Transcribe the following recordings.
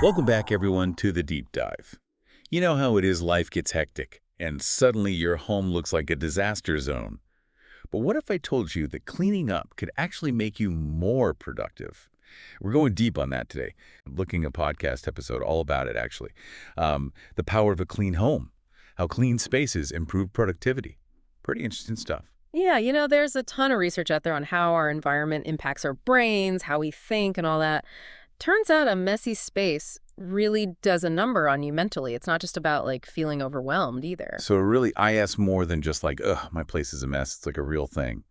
Welcome back, everyone, to the deep dive. You know how it is, life gets hectic, and suddenly your home looks like a disaster zone. But what if I told you that cleaning up could actually make you more productive? We're going deep on that today. I'm looking at a podcast episode all about it, actually. The power of a clean home, how clean spaces improve productivity. Pretty interesting stuff. Yeah, there's a ton of research out there on how our environment impacts our brains, how we think, and all that. Turns out a messy space really does a number on you mentally. It's not just about feeling overwhelmed either. So really, I ask more than just like, ugh, my place is a mess. It's like a real thing.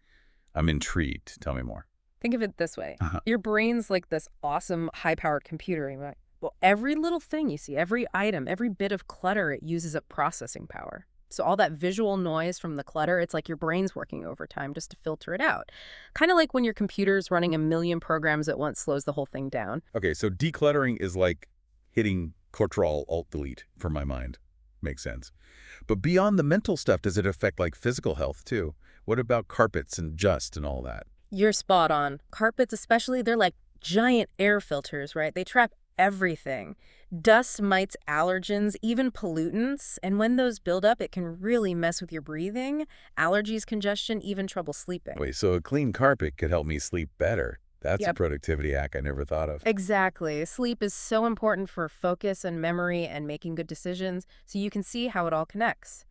I'm intrigued. Tell me more. Think of it this way. Uh-huh. Your brain's like this awesome high-powered computer, right? Well, every little thing you see, every item, every bit of clutter, it uses up processing power. So all that visual noise from the clutter, it's like your brain's working overtime just to filter it out. Kind of like when your computer's running a million programs at once slows the whole thing down. Okay, so decluttering is like hitting Ctrl-Alt-Delete for my mind. Makes sense. But beyond the mental stuff, does it affect like physical health too? What about carpets and dust and all that? You're spot on. Carpets especially, they're like giant air filters, right? They trap everything. Dust, mites, allergens, even pollutants. And when those build up, it can really mess with your breathing, allergies, congestion, even trouble sleeping. Wait, so a clean carpet could help me sleep better. That's a Yep. productivity hack I never thought of. Exactly. Sleep is so important for focus and memory and making good decisions, so you can see how it all connects.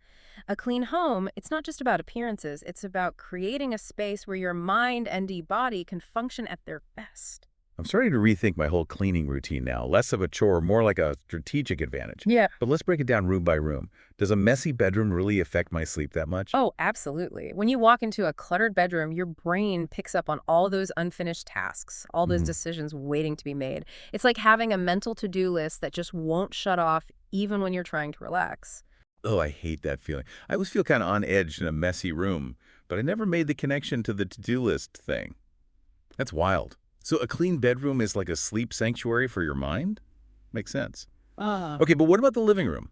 A clean home, it's not just about appearances, it's about creating a space where your mind and body can function at their best. I'm starting to rethink my whole cleaning routine now. Less of a chore, more like a strategic advantage. Yeah. But let's break it down room by room. Does a messy bedroom really affect my sleep that much? Oh, absolutely. When you walk into a cluttered bedroom, your brain picks up on all those unfinished tasks, all those Mhm. decisions waiting to be made. It's like having a mental to-do list that just won't shut off even when you're trying to relax. Oh, I hate that feeling. I always feel kind of on edge in a messy room, but I never made the connection to the to-do list thing. That's wild. So a clean bedroom is like a sleep sanctuary for your mind? Makes sense. Ah. Okay, but what about the living room?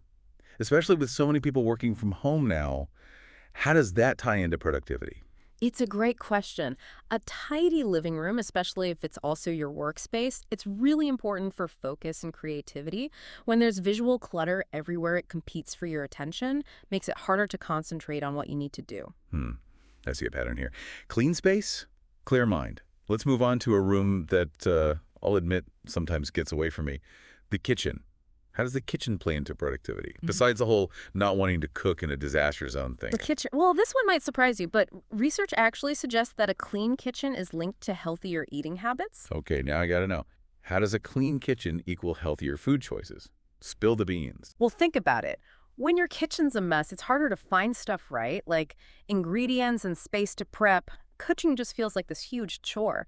Especially with so many people working from home now, how does that tie into productivity? It's a great question. A tidy living room, especially if it's also your workspace, it's really important for focus and creativity. When there's visual clutter everywhere, it competes for your attention, makes it harder to concentrate on what you need to do. I see a pattern here. Clean space, clear mind. Let's move on to a room that I'll admit sometimes gets away from me. The kitchen. How does the kitchen play into productivity? Besides the whole not wanting to cook in a disaster zone thing. The kitchen, well, this one might surprise you, but research actually suggests that a clean kitchen is linked to healthier eating habits. Okay, now I gotta know. How does a clean kitchen equal healthier food choices? Spill the beans. Well, think about it. When your kitchen's a mess, it's harder to find stuff right, like ingredients and space to prep. Cooking just feels like this huge chore.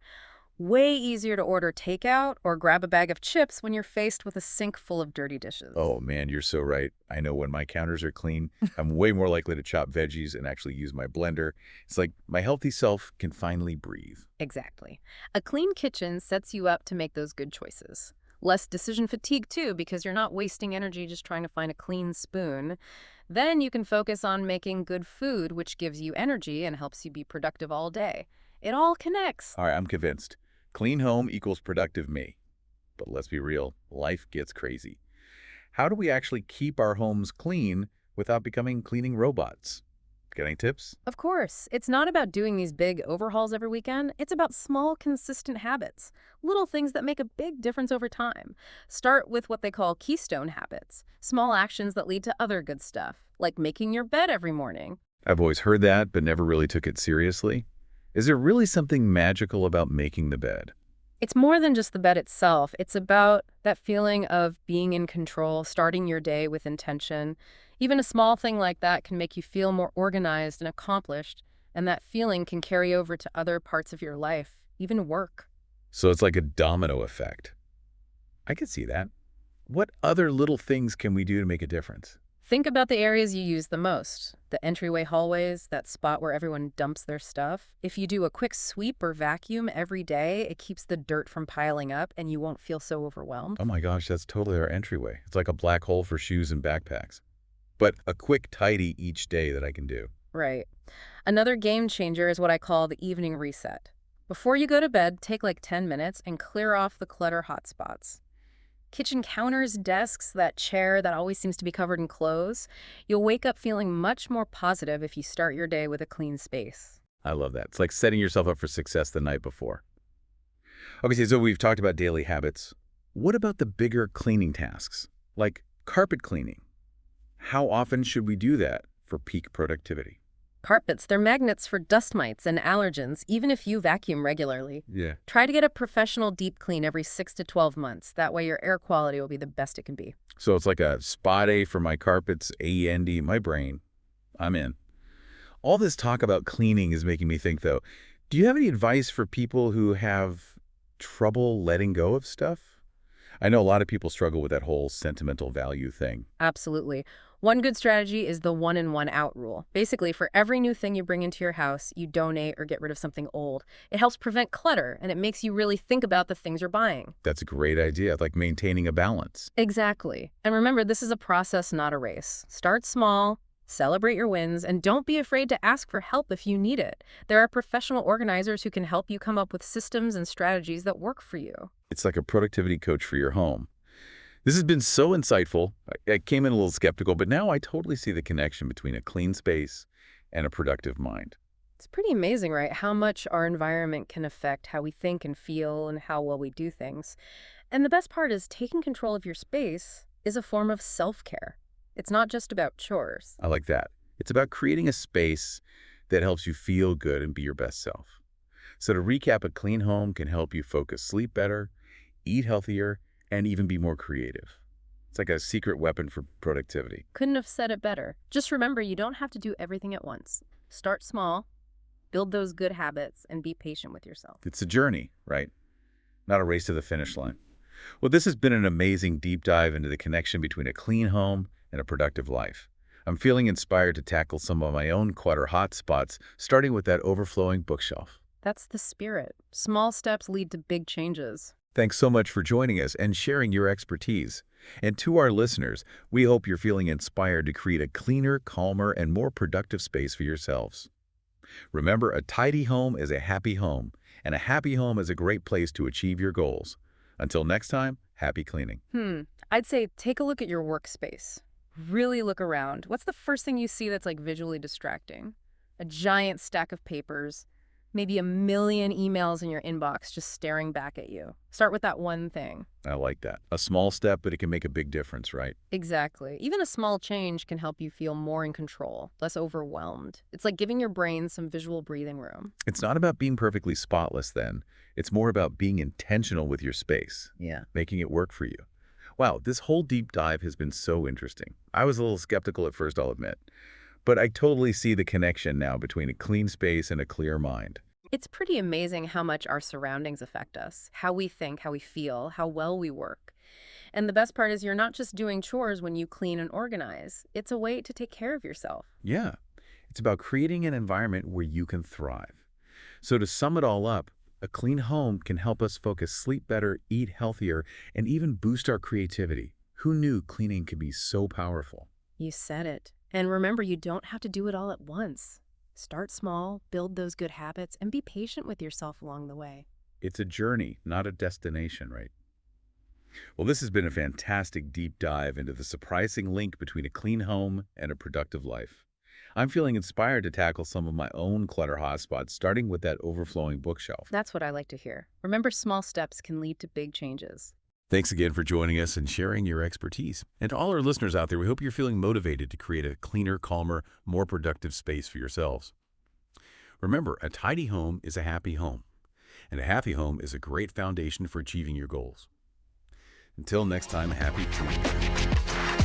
Way easier to order takeout or grab a bag of chips when you're faced with a sink full of dirty dishes. Oh man, you're so right. I know when my counters are clean, I'm way more likely to chop veggies and actually use my blender. It's like my healthy self can finally breathe. Exactly. A clean kitchen sets you up to make those good choices. Less decision fatigue, too, because you're not wasting energy just trying to find a clean spoon. Then you can focus on making good food, which gives you energy and helps you be productive all day. It all connects. All right, I'm convinced. Clean home equals productive me. But let's be real, life gets crazy. How do we actually keep our homes clean without becoming cleaning robots? Got any tips? Of course, it's not about doing these big overhauls every weekend. It's about small, consistent habits, little things that make a big difference over time. Start with what they call keystone habits, small actions that lead to other good stuff, like making your bed every morning. I've always heard that, but never really took it seriously. Is there really something magical about making the bed? It's more than just the bed itself. It's about that feeling of being in control, starting your day with intention. Even a small thing like that can make you feel more organized and accomplished, and that feeling can carry over to other parts of your life, even work. So it's like a domino effect. I could see that. What other little things can we do to make a difference? Think about the areas you use the most. The entryway hallways, that spot where everyone dumps their stuff. If you do a quick sweep or vacuum every day, it keeps the dirt from piling up and you won't feel so overwhelmed. Oh my gosh, that's totally our entryway. It's like a black hole for shoes and backpacks. But a quick tidy each day that I can do. Right. Another game changer is what I call the evening reset. Before you go to bed, take like 10 minutes and clear off the clutter hotspots. Kitchen counters, desks, that chair that always seems to be covered in clothes. You'll wake up feeling much more positive if you start your day with a clean space. I love that. It's like setting yourself up for success the night before. Okay, so we've talked about daily habits. What about the bigger cleaning tasks, like carpet cleaning? How often should we do that for peak productivity? Carpets, they're magnets for dust mites and allergens, even if you vacuum regularly. Yeah. Try to get a professional deep clean every 6 to 12 months. That way your air quality will be the best it can be. So it's like a spa day for my carpets, AEND, my brain. I'm in. All this talk about cleaning is making me think, though, do you have any advice for people who have trouble letting go of stuff? I know a lot of people struggle with that whole sentimental value thing. Absolutely. One good strategy is the one in, one out rule. Basically, for every new thing you bring into your house, you donate or get rid of something old. It helps prevent clutter, and it makes you really think about the things you're buying. That's a great idea, like maintaining a balance. Exactly. And remember, this is a process, not a race. Start small, celebrate your wins, and don't be afraid to ask for help if you need it. There are professional organizers who can help you come up with systems and strategies that work for you. It's like a productivity coach for your home. This has been so insightful. I came in a little skeptical, but now I totally see the connection between a clean space and a productive mind. It's pretty amazing, right? How much our environment can affect how we think and feel and how well we do things. And the best part is taking control of your space is a form of self-care. It's not just about chores. I like that. It's about creating a space that helps you feel good and be your best self. So to recap, a clean home can help you focus, sleep better, eat healthier, and even be more creative. It's like a secret weapon for productivity. Couldn't have said it better. Just remember, you don't have to do everything at once. Start small, build those good habits, and be patient with yourself. It's a journey, right? Not a race to the finish line. Well, this has been an amazing deep dive into the connection between a clean home and a productive life. I'm feeling inspired to tackle some of my own clutter hotspots, starting with that overflowing bookshelf. That's the spirit. Small steps lead to big changes. Thanks so much for joining us and sharing your expertise. And to our listeners, we hope you're feeling inspired to create a cleaner, calmer, and more productive space for yourselves. Remember, a tidy home is a happy home, and a happy home is a great place to achieve your goals. Until next time, happy cleaning. I'd say take a look at your workspace. Really look around. What's the first thing you see that's like visually distracting? A giant stack of papers, maybe a million emails in your inbox just staring back at you. Start with that one thing. I like that. A small step, but it can make a big difference, right? Exactly. Even a small change can help you feel more in control, less overwhelmed. It's like giving your brain some visual breathing room. It's not about being perfectly spotless then. It's more about being intentional with your space, Yeah. making it work for you. Wow, this whole deep dive has been so interesting. I was a little skeptical at first, I'll admit. But I totally see the connection now between a clean space and a clear mind. It's pretty amazing how much our surroundings affect us, how we think, how we feel, how well we work. And the best part is you're not just doing chores when you clean and organize. It's a way to take care of yourself. Yeah, it's about creating an environment where you can thrive. So to sum it all up, a clean home can help us focus, sleep better, eat healthier, and even boost our creativity. Who knew cleaning could be so powerful? You said it. And remember, you don't have to do it all at once. Start small, build those good habits, and be patient with yourself along the way. It's a journey, not a destination, right? Well, this has been a fantastic deep dive into the surprising link between a clean home and a productive life. I'm feeling inspired to tackle some of my own clutter hotspots, starting with that overflowing bookshelf. That's what I like to hear. Remember, small steps can lead to big changes. Thanks again for joining us and sharing your expertise. And to all our listeners out there, we hope you're feeling motivated to create a cleaner, calmer, more productive space for yourselves. Remember, a tidy home is a happy home, and a happy home is a great foundation for achieving your goals. Until next time, happy cleaning.